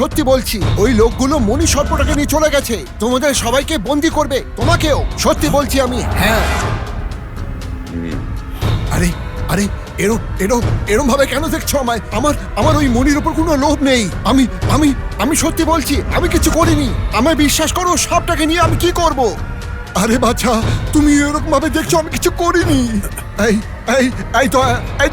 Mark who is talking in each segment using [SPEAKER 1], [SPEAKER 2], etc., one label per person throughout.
[SPEAKER 1] সত্যি বলছি, ওই লোকগুলো মণি সর্পটাকে নিয়ে চলে গেছে। তোমাদের সবাইকে বন্দি করবে, তোমাকেও। সত্যি বলছি আমি। হ্যাঁ। আরে আরে এরম ভাবে কেন দেখছো আমায়? আমার ওই মণির উপর কোনো লোভ নেই। আমি আমি আমি সত্যি বলছি, আমি কিছু করিনি। আমায় বিশ্বাস করো, সাপটাকে নিয়ে আমি কি করব? আরে বাচ্চা, তুমি এরকম ভাবে দেখছো, আমি কিছু করিনি। এই এই এই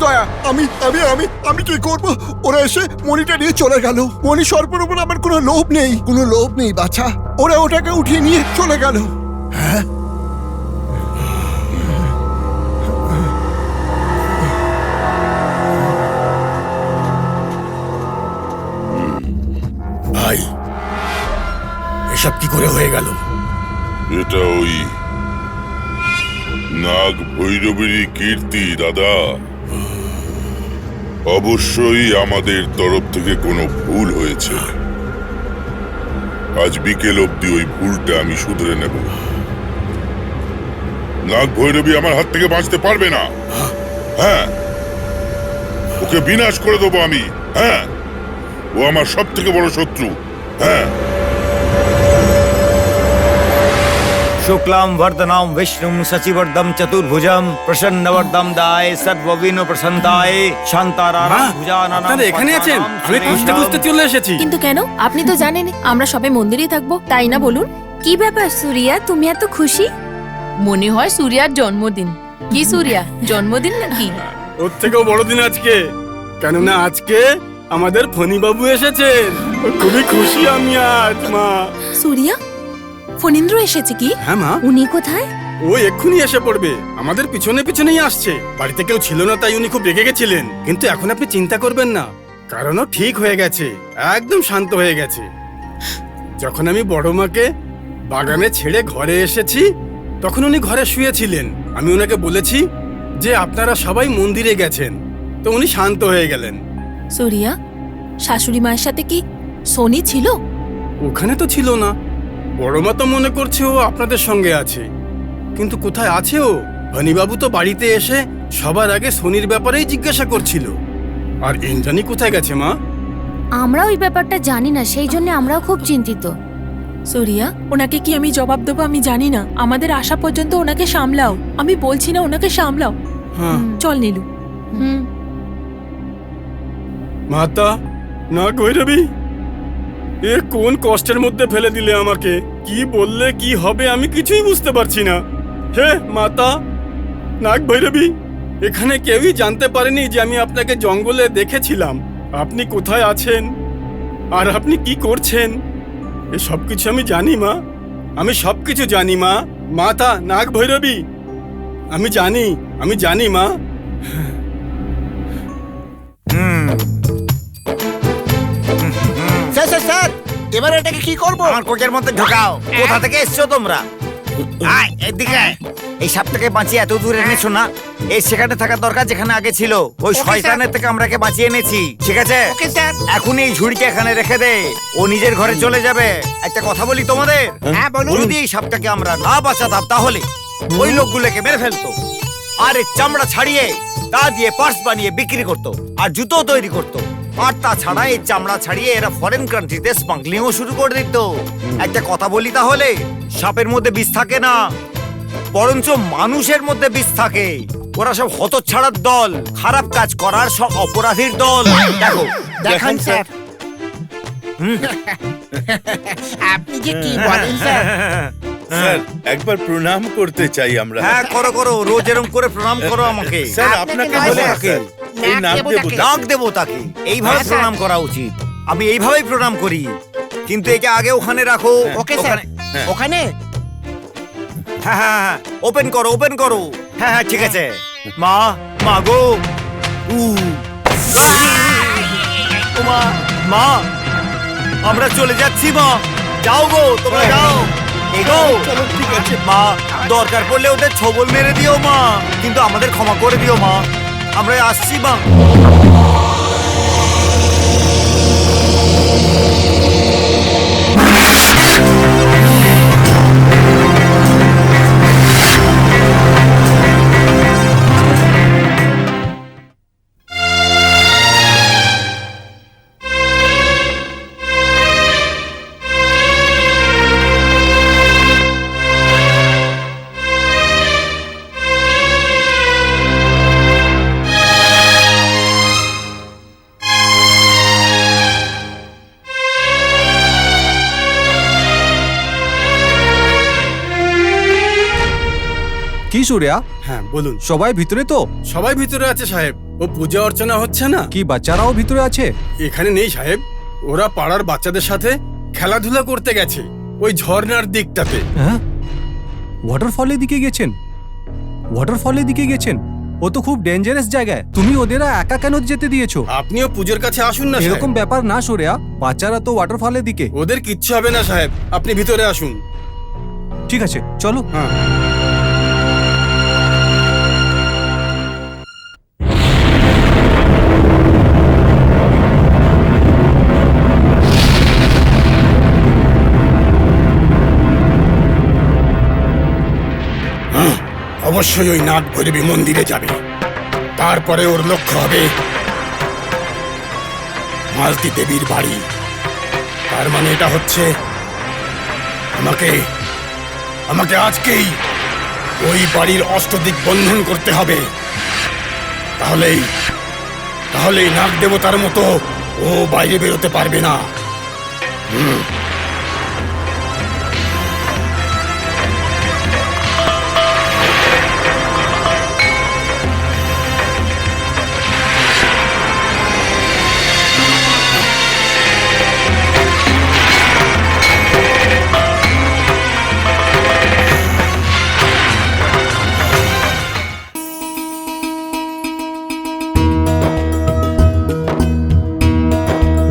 [SPEAKER 1] দয়া, আমি আমি আমি আমি কি করব? ওরা এসে মণিটা নিয়ে চলে গেল। মণি সর্পের উপর আমার কোনো লোভ নেই, কোনো লোভ নেই বাচ্চা। ওরা ওটাকে উঠিয়ে নিয়ে চলে গেল। হ্যাঁ,
[SPEAKER 2] ভাই, এসব কি করে হয়ে গেল?
[SPEAKER 3] এটা ওই নাগ ভৈরবেরই কীর্তি দাদা। অবশ্যই আমাদের তরফ থেকে কোনো ভুল হয়েছে। আজ বিকেল অবধি ওই ভুলটা আমি শুধরে নেব। নাগ ভৈরবী আমার হাত থেকে বাঁচতে পারবে না। হ্যাঁ, ওকে বিনাশ করে দেবো আমি। হ্যাঁ, ও আমার সব থেকে বড় শত্রু। হ্যাঁ।
[SPEAKER 4] शुक्लां वरदनां विष्णुं शशिवर्धं चतुर्भुजं प्रसन्नवरदं दाय सर्वविघ्न प्रशान्ताय शान्तारारं भुजाननं।
[SPEAKER 5] আপনারা এখানে আছেন? আমি খুঁজতে খুঁজতে চলে এসেছি।
[SPEAKER 6] কিন্তু কেন? আপনি তো জানেন আমরা সবাই মন্দিরেই থাকবো, তাই না? বলুন।
[SPEAKER 7] কি ব্যাপার সুরিয়া, তুমি এত খুশি?
[SPEAKER 6] মনে হয় সূর্যার জন্মদিন। কি সূর্যা, জন্মদিন নাকি?
[SPEAKER 5] ওর থেকেও বড় দিন আজকে, কেননা আজকে আমাদের ফণীবাবু এসেছেন। খুবই খুশি আমি আজ, মা।
[SPEAKER 6] সূর্যা, ফণীন্দ্র এসেছে কি?
[SPEAKER 5] হ্যাঁ মা,
[SPEAKER 7] উনি কোথায়?
[SPEAKER 5] ও এক্ষুনি এসে পড়বে। আমাদের পিছনে পিছনেই আসছে। বাড়িতে কেউ ছিল না, তাই উনি খুব রেগে গেছিলেন। কিন্তু এখন আপনি চিন্তা করবেন না, কারণ ও ঠিক হয়ে গেছে, একদম শান্ত হয়ে গেছে। যখন আমি বড় মাকে বাগানে ছেড়ে ঘরে এসেছি, তখন উনি ঘরে শুয়েছিলেন। আমি ওনাকে বলেছি যে আপনারা সবাই মন্দিরে গেছেন, তো উনি শান্ত হয়ে গেলেন।
[SPEAKER 6] সূর্যা, শাশুড়ি মায়ের সাথে কি সোনি ছিল?
[SPEAKER 5] ওখানে তো ছিল না। বড় মা তো মনে করছে ও আপনাদের সঙ্গে আছে, কিন্তু কোথায় আছে ও? ফণীবাবু তো বাড়িতে এসে সবার আগে সোনির ব্যাপারেই জিজ্ঞাসা করছিল। আর ইন্দ্রাণী কোথায় গেছে মা?
[SPEAKER 7] আমরা ওই ব্যাপারটা জানি না, সেই জন্য আমরাও খুব চিন্তিত।
[SPEAKER 6] সূর্যা, ওনাকে কি আমি জবাব দেবো আমি জানি না। আমাদের আসা পর্যন্ত ওনাকে সামলাও। আমি বলছি না ওনাকে সামলাও।
[SPEAKER 5] হ্যাঁ।
[SPEAKER 6] চল নীলু।
[SPEAKER 5] মাতা, না গৈরবী, এ কোন কষ্টের মধ্যে ফেলে দিলে আমাকে। কি বললে কি হবে আমি কিছুই বুঝতে পারছি না। হে মাতা নাগ ভৈরবী, এখানে কেউই জানতে পারেনি যে আমি আপনাকে জঙ্গলে দেখেছিলাম। আপনি কোথায় আছেন আর আপনি কি করছেন, এ সব কিছু আমি জানি মা। আমি সব কিছু জানি মা। মাতা নাগ ভৈরবী, আমি জানি মা।
[SPEAKER 1] স্যার, এবার এটাকে কি করব?
[SPEAKER 4] আমার কোচের মধ্যে ঢোকাও। কোথা থেকে এসছো তোমরা? আয় এদিকে আয়। এই সাপটাকে বাঁচিয়ে এত দূর এনেছো না, এই সেখানে থাকা দরকার যেখানে আগে ছিল। ওই শয়তানের থেকে আমরা একে বাঁচিয়ে এনেছি, ঠিক আছে? এখন এই ঝুড়িটা এখানে রেখে দে, ও নিজের ঘরে চলে যাবে। একটা কথা বলি তোমাদের, যদি এই সাপটাকে আমরা না বাঁচাতাম তাহলে ওই লোকগুলোকে মেরে ফেলতো, আর এই চামড়া ছাড়িয়ে তা দিয়ে পার্স বানিয়ে বিক্রি করতো আর জুতো তৈরি করতো। আর তাছাড়া এই চামড়া ছাড়িয়ে এরা ফরেন কান্ট্রিতে স্মাগলিংও শুরু করে দিত। একটা কথা বলি তাহলে, সাপের মধ্যে বিষ থাকে না, বরঞ্চ মানুষের মধ্যে বিষ থাকে। ওরা সব হতচ্ছাড়ার দল, খারাপ কাজ করার সব অপরাধীর দল। দেখো
[SPEAKER 1] দেখান স্যার। আপনি যে কি বলেন স্যার?
[SPEAKER 8] স্যার, একবার প্রণাম করতে চাই আমরা।
[SPEAKER 4] হ্যাঁ করো করো, রোজ এরকম করে প্রণাম করো আমাকে।
[SPEAKER 8] স্যার, আপনাকে বলে রাখি, এই নাগ দেবতা।
[SPEAKER 4] নাগ দেবতাকে এইভাবে প্রণাম করা উচিত। আমি এইভাবেই প্রণাম করি, কিন্তু এটা আগে ওখানে রাখো।
[SPEAKER 1] ওকে স্যার, ওখানে।
[SPEAKER 4] হ্যাঁ হ্যাঁ হ্যাঁ, ওপেন করো। হ্যাঁ হ্যাঁ ঠিক আছে। মা গো, মা আমরা চলে যাচ্ছি। মা যাও গো, তোমরা যাও, এগো।
[SPEAKER 8] ঠিক আছে
[SPEAKER 4] মা, দরকার পড়লে ওদের ছবল মেরে দিও মা, কিন্তু আমাদের ক্ষমা করে দিও মা। আমরা আসছি মা।
[SPEAKER 9] কি সুরিয়া,
[SPEAKER 5] হ্যাঁ বলুন।
[SPEAKER 9] সবাই ভিতরে তো?
[SPEAKER 5] সবাই ভিতরে আছে সাহেব। ও পূজা অর্চনা হচ্ছে না?
[SPEAKER 9] কি বাচ্চারাও ভিতরে আছে?
[SPEAKER 5] এখানে নেই সাহেব, ওরা পাড়ার বাচ্চাদের সাথে খেলাধুলা করতে গেছে ওই ঝর্ণার দিকটাতে।
[SPEAKER 9] হ্যাঁ, ওয়াটারফলের দিকে গেছেন? ওয়াটারফলের দিকে গেছেন? ও তো খুব ডেঞ্জারাস জায়গায়, তুমি ওদের একা কেন যেতে দিয়েছো?
[SPEAKER 5] আপনিও পুজোর কাছে আসুন না সাহেব।
[SPEAKER 9] এরকম ব্যাপার না সুরিয়া, বাচ্চারা তো ওয়াটারফলের দিকে।
[SPEAKER 5] ওদের কিচ্ছু হবে না সাহেব, আপনি ভিতরে আসুন।
[SPEAKER 9] ঠিক আছে, চলো।
[SPEAKER 5] হ্যাঁ। অবশ্যই ওই নাগ ভৈরবী মন্দিরে যাবে, তারপরে ওর লক্ষ্য হবে মালতী দেবীর বাড়ি। তার মানে এটা হচ্ছে আমাকে আমাকে আজকেই ওই বাড়ির অষ্টদিক বন্ধন করতে হবে। তাহলেই নাগ দেবতার মতো ও বাইরে বেরোতে পারবে না।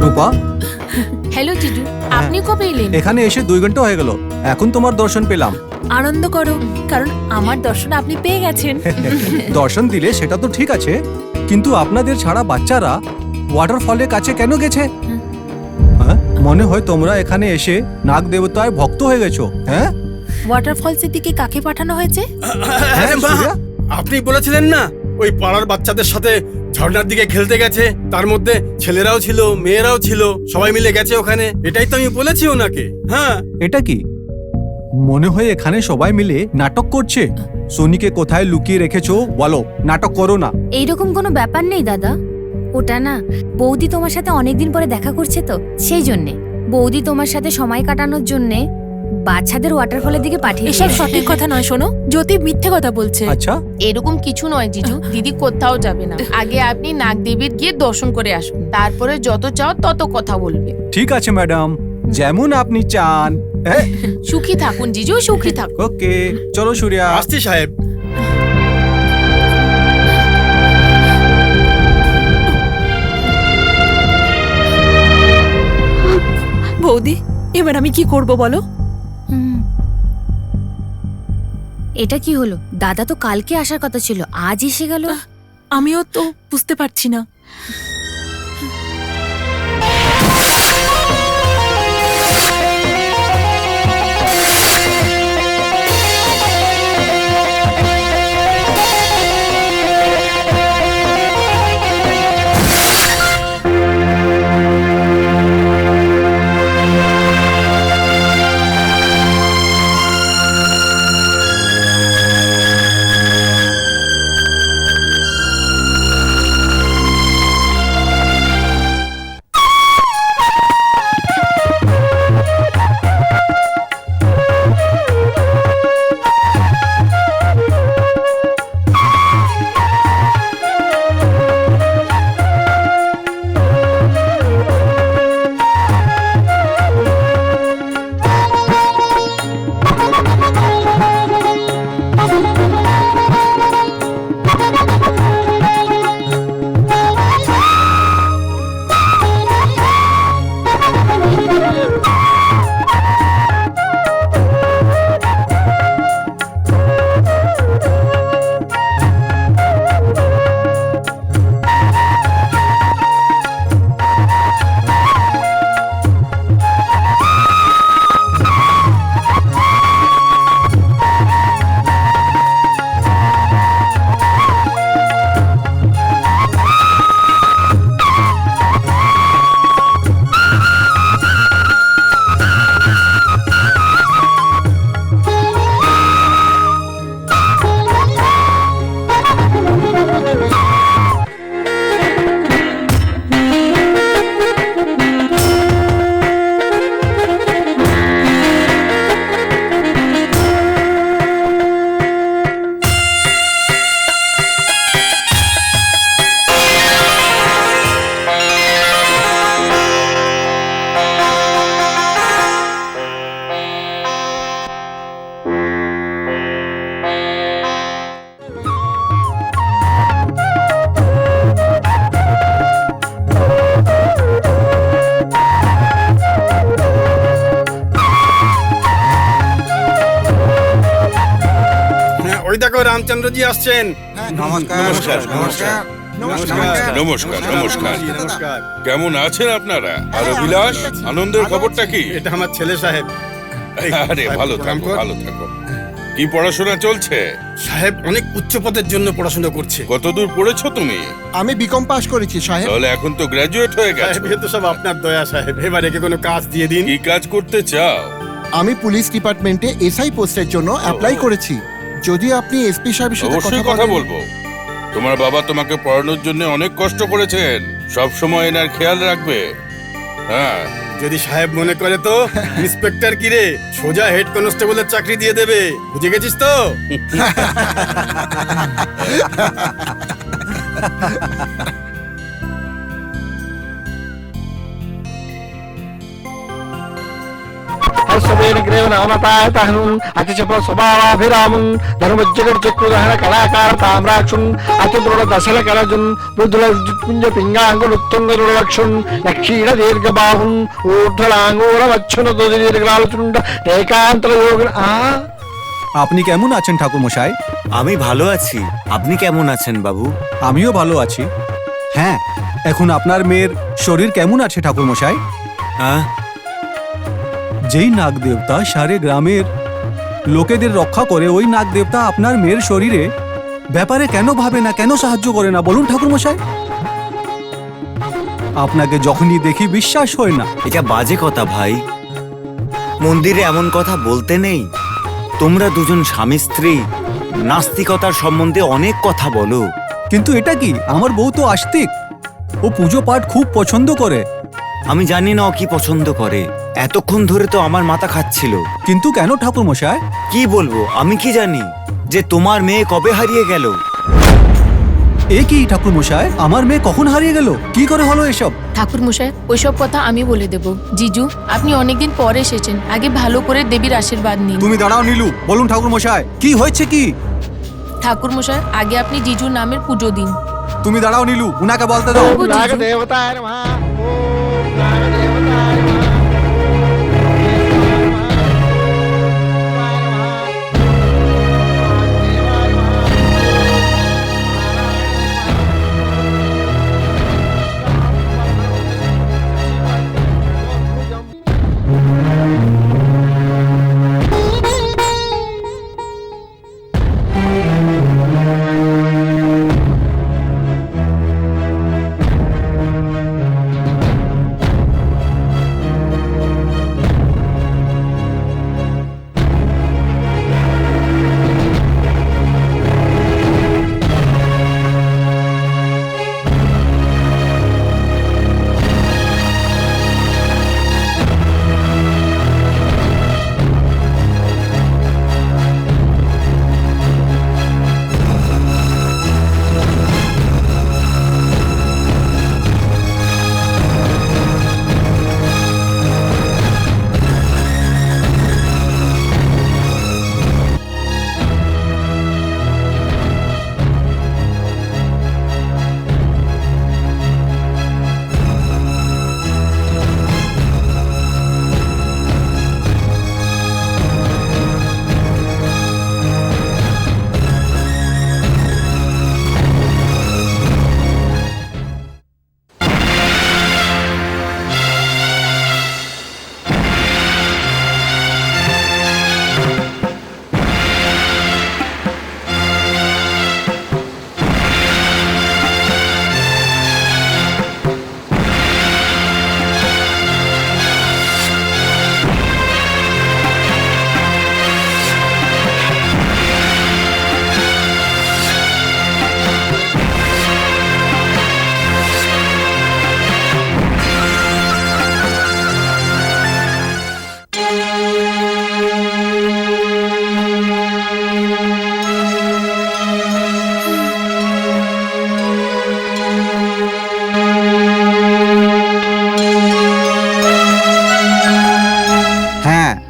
[SPEAKER 9] রূপা,
[SPEAKER 6] হ্যালো জিজু, আপনি কবে এলেন?
[SPEAKER 9] এখানে এসে 2 ঘন্টা হয়ে গেল, এখন তোমার দর্শন পেলাম।
[SPEAKER 6] আনন্দ করো, কারণ আমার দর্শন আপনি পেয়ে গেছেন।
[SPEAKER 9] দর্শন দিলে সেটা তো ঠিক আছে, কিন্তু আপনাদের ছাড়া বাচ্চারা ওয়াটারফলের কাছে কেন গেছে? হ্যাঁ, মনে হয় তোমরা এখানে এসে নাগ দেবতায় ভক্ত হয়ে গেছো। হ্যাঁ,
[SPEAKER 6] ওয়াটারফলসের দিকে কাকে পাঠানো হয়েছে?
[SPEAKER 9] হ্যাঁ,
[SPEAKER 5] মা,
[SPEAKER 9] সুরিয়া?
[SPEAKER 5] আপনি বলেছিলেন না ওই পাড়ার বাচ্চাদের সাথে ঝর্ণার দিকে খেলতে গেছে, তার মধ্যে ছেলেরাও ছিল মেয়েরাও ছিল, সবাই মিলে গেছে ওখানে। এটাই তো আমি বলেছি ওনাকে। হ্যাঁ।
[SPEAKER 9] এটা কি মনে হয় এখানে সবাই মিলে নাটক করছে? সোনিকে কোথায় লুকিয়ে রেখেছো বলো, নাটক করো না।
[SPEAKER 7] এইরকম কোনো ব্যাপার নেই দাদা, ওটা না বৌদি তোমার সাথে অনেকদিন পরে দেখা করছে তো সেই জন্যে। বৌদি তোমার সাথে সময় কাটানোর জন্যে বাচ্চাদের ওয়াটারফলের দিকে পাঠিয়ে
[SPEAKER 6] এসব
[SPEAKER 7] দিয়েছে।
[SPEAKER 6] সঠিক কথা নয়, শোনো, জ্যোতি মিথ্যে কথা বলছে।
[SPEAKER 9] আচ্ছা,
[SPEAKER 10] এরকম কিছু নয় জিজু, দিদি কোথাও যাবে না। আগে আপনি নাগদেবীর গিয়ে দর্শন করে আসুন, তারপরে যত চাও তত কথা বলবে।
[SPEAKER 9] ঠিক আছে ম্যাডাম, যেমন আপনি চান।
[SPEAKER 10] সুখী থাকুন জিজু, সুখী থাকুন।
[SPEAKER 9] ওকে, চলো সুরিয়া।
[SPEAKER 5] আসছি সাহেব।
[SPEAKER 6] বৌদি, এবার আমি কি করব বলো?
[SPEAKER 7] হুম। এটা কি হলো? দাদা তো কালকে আসার কথা ছিল, আজ এসে গেল।
[SPEAKER 6] আমিও তো বুঝতে পারছি না।
[SPEAKER 5] দেখো রামচন্দ্রজি আসছেন।
[SPEAKER 8] নমস্কার নমস্কার নমস্কার নমস্কার
[SPEAKER 5] নমস্কার।
[SPEAKER 8] কেমন আছেন আপনারা? আর অভিলাষ, আনন্দের খবরটা কি?
[SPEAKER 5] এটা আমার ছেলে সাহেব।
[SPEAKER 8] আরে ভালো
[SPEAKER 5] প্রণাম
[SPEAKER 8] থাকো
[SPEAKER 5] কর।
[SPEAKER 8] ভালো থাকো। কি পড়াশোনা চলছে?
[SPEAKER 5] সাহেব অনেক উচ্চ পদের জন্য পড়াশোনা করছে।
[SPEAKER 8] কতদূর পড়েছো তুমি?
[SPEAKER 1] আমি বিকম পাস করেছি সাহেব।
[SPEAKER 8] তাহলে এখন তো গ্র্যাজুয়েট হয়ে গেছো।
[SPEAKER 5] সাহেব, এ তো সব আপনার দয়া সাহেব। এবার একে কোনো কাজ দিয়ে দিন।
[SPEAKER 8] কি কাজ করতে চাও?
[SPEAKER 1] আমি পুলিশ ডিপার্টমেন্টে এসআই পোস্টের জন্য অ্যাপ্লাই করেছি। যদি আপনি এসপি সাহেবের সাথে
[SPEAKER 8] অবশ্যই কথা বলবো। তোমার বাবা তোমাকে পড়ানোর জন্য অনেক কষ্ট করেছেন, সব সময় এনার খেয়াল রাখবে। হ্যাঁ,
[SPEAKER 5] যদি সাহেব মনে করে তো ইন্সপেক্টর কি রে, সোজা হেড কনস্টেবলের চাকরি দিয়ে দেবে। বুঝে গেছিস তো?
[SPEAKER 11] కళాకార తామ్రాక్షున్ అతిద్రుడ దశల కలజున్ మృదుల విద్యుత్పుంజ పింగాంగులు ఉత్తుంగరులక్షున్ దక్షిణ దీర్ఘబాహున్ ఊర్ధ్వలాంగూల వచ్చున దీర్ఘాలుచుండ ఏకాంతల యోగి
[SPEAKER 9] আপনি কেমন আছেন ঠাকুর মশাই?
[SPEAKER 4] আমি ভালো আছি, আপনি কেমন আছেন বাবু?
[SPEAKER 9] আমিও ভালো আছি। হ্যাঁ, এখন আপনার মেয়ের শরীর কেমন আছে ঠাকুর মশাই?
[SPEAKER 4] হ্যাঁ,
[SPEAKER 9] যেই নাগ দেবতা সারে গ্রামের লোকেদের রক্ষা করে, ওই নাগ দেবতা আপনার মেয়ের শরীরে ব্যাপারে কেন ভাবে না, কেন সাহায্য করে না বলুন ঠাকুর মশাই? আপনাকে যখনই দেখি বিশ্বাস হয় না।
[SPEAKER 4] এটা বাজে কথা ভাই, মন্দিরে এমন কথা বলতে নেই। তোমরা দুজন স্বামী স্ত্রী নাস্তিকতার সম্বন্ধে অনেক কথা বলো।
[SPEAKER 9] কিন্তু এটা কি, আমার বউ তো আস্তিক, ও পুজো পাঠ খুব পছন্দ করে।
[SPEAKER 4] আমি জানি না ও কি পছন্দ করে, এতক্ষণ ধরে তো আমার মাথা খাচ্ছিল।
[SPEAKER 9] কিন্তু কেন ঠাকুর মশাই?
[SPEAKER 4] কি বলবো, আমি কি জানি যে তোমার মেয়ে কবে হারিয়ে গেল?
[SPEAKER 9] এ কি ঠাকুর মশাই, আমার মেয়ে কখন হারিয়ে গেল? কি করে হলো এসব?
[SPEAKER 10] ঠাকুর মশাই, ওইসব কথা আমি বলে দেব। জিজু, আপনি অনেকদিন পরে এসেছেন, আগে ভালো করে দেবীর আশীর্বাদ নিন।
[SPEAKER 9] তুমি দাঁড়াও নীলু, বলুন ঠাকুর মশাই কি হয়েছে কি?
[SPEAKER 10] ঠাকুর মশাই, আগে আপনি জিজুর নামের পুজো দিন।
[SPEAKER 9] তুমি দাঁড়াও নীলু, উনাকে বলতে দাও।
[SPEAKER 10] বাবু, জিজু।
[SPEAKER 11] దేవతాయ నమః ఓం నాగదేవతాయ నమః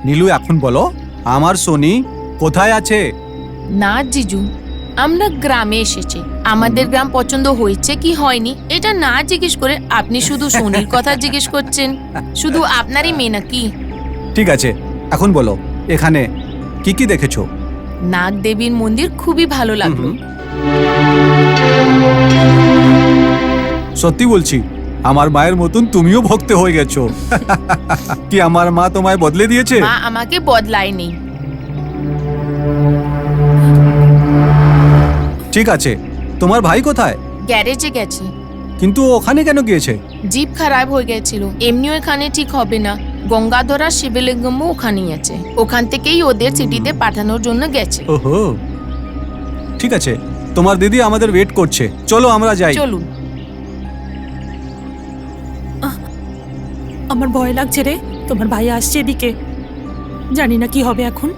[SPEAKER 9] নীলু, এখন বলো আমার সোনি কোথায় আছে?
[SPEAKER 10] না জিজু, আমরা গ্রামে এসেছি, আমাদের গ্রাম পছন্দ হয়েছে কি হয়নি এটা না জিজ্ঞেস করে আপনি শুধু সোনির কথা জিজ্ঞেস করছেন। শুধু আপনারই মেয়ে নাকি?
[SPEAKER 9] ঠিক আছে, এখন বলো এখানে কি কি দেখেছো?
[SPEAKER 10] নাগ দেবীর মন্দির খুবই ভালো লাগলো।
[SPEAKER 9] সত্যি বলছি, আমার মায়ের মতন তুমিও ভক্ত হয়ে গেছো। কি আমার মা তোমায় বদলে দিয়েছে?
[SPEAKER 10] মা আমাকে বদলায়নি।
[SPEAKER 9] ঠিক আছে, তোমার ভাই কোথায়?
[SPEAKER 10] গ্যারেজে গেছে।
[SPEAKER 9] কিন্তু ওখানে কেন গিয়েছে?
[SPEAKER 10] জিপ খারাপ হয়ে গেছিল, এমনিও এখানে ঠিক হবে না। গঙ্গাধর আর শিবলিঙ্গমও ওখানেই আছে, ওখান থেকেই ওদের সিটিতে পাঠানোর জন্য গেছে।
[SPEAKER 9] ওহো, ঠিক আছে, তোমার দিদি আমাদের ওয়েট করছে, চলো আমরা যাই।
[SPEAKER 10] চলুন।
[SPEAKER 6] আমার ভয় লাগছে রে, তোমার ভাই আসছে এদিকে, জানি না কি হবে এখন।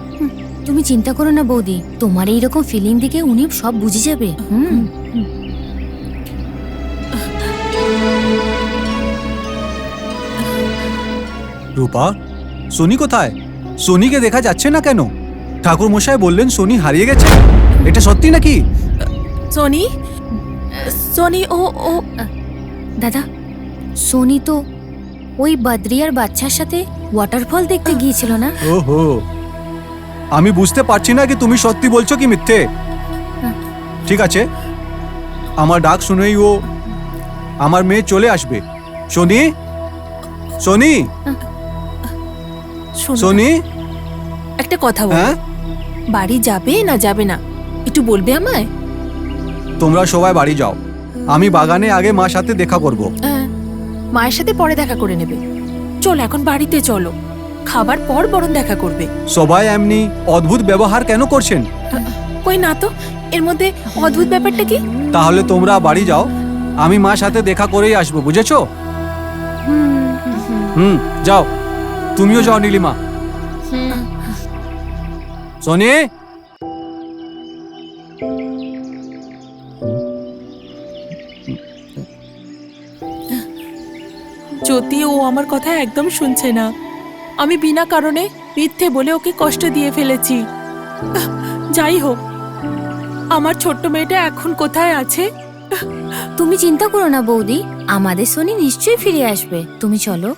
[SPEAKER 7] তুমি চিন্তা করো না বৌদি, তোমার এইরকম ফিলিং দিকে উনি সব বুঝে যাবে।
[SPEAKER 9] রূপা, সোনি কোথায়? সোনিকে দেখা যাচ্ছে না কেন? ঠাকুর মশাই বললেন সোনি হারিয়ে গেছে, এটা সত্যি নাকি?
[SPEAKER 6] সোনি, সোনি, ও ও
[SPEAKER 7] দাদা, সোনি তো ওই বদ্রিয়ার বাচ্চার সাথে ওয়াটারফল দেখতে গিয়েছিল না?
[SPEAKER 9] ওহো, আমি বুঝতে পারছি না কি তুমি সত্যি বলছো কি মিথ্যে। ঠিক আছে, আমার ডাক শুনেই ও আমার মেয়ে চলে আসবে। সোনি, সোনি,
[SPEAKER 6] শোনো,
[SPEAKER 9] সোনি,
[SPEAKER 6] একটা কথা বল,
[SPEAKER 9] হ্যাঁ
[SPEAKER 6] বাড়ি যাবে না যাবে না একটু বলবে আমায়?
[SPEAKER 9] তোমরা সবাই বাড়ি যাও, আমি বাগানে আগে মার সাথে দেখা করব।
[SPEAKER 6] মায়ের সাথে পরে দেখা করে নেবে। চল এখন বাড়িতে চলো, খাবার পর বরং দেখা করবে।
[SPEAKER 9] সবাই এমনি অদ্ভুত ব্যবহার কেন করছেন?
[SPEAKER 6] কই না তো, এর মধ্যে অদ্ভুত ব্যাপারটা কি?
[SPEAKER 9] তাহলে তোমরা বাড়ি যাও, আমি মার সাথে দেখা করেই আসবো, বুঝেছো? যাও, তুমিও যাও নীলিমা। সোনি,
[SPEAKER 6] যদি ও আমার কথা একদম শুনছে না, আমি বিনা কারণে মিথ্যে বলে ওকে কষ্ট দিয়ে ফেলেছি। যাই হোক, আমার ছোট্ট মেয়েটা এখন কোথায় আছে?
[SPEAKER 7] তুমি চিন্তা করো না বৌদি, আমাদের সোনি নিশ্চয়ই ফিরে আসবে, তুমি চলো।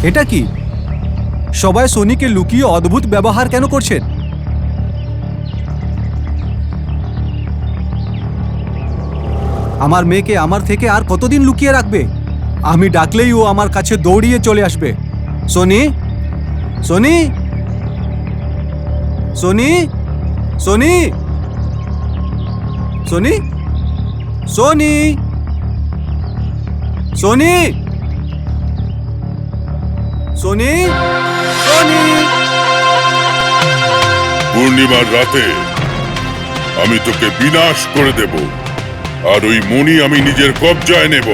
[SPEAKER 9] এটা কি? সবাই সোনিকে লুকিয়ে অদ্ভুত ব্যবহার কেন করছেন? আমার মেয়েকে আমার থেকে আর কতদিন লুকিয়ে রাখবে? আমি ডাকলেই ও আমার কাছে দৌড়িয়ে চলে আসবে। সোনি, সোনি, সোনি, সোনি, সোনি, সোনি, সোনি, সোনি, সোনি।
[SPEAKER 3] পূর্ণিমার রাতে আমি তোকে বিনাশ করে দেব, আর ওই মণি আমি নিজের কবজায় নেব।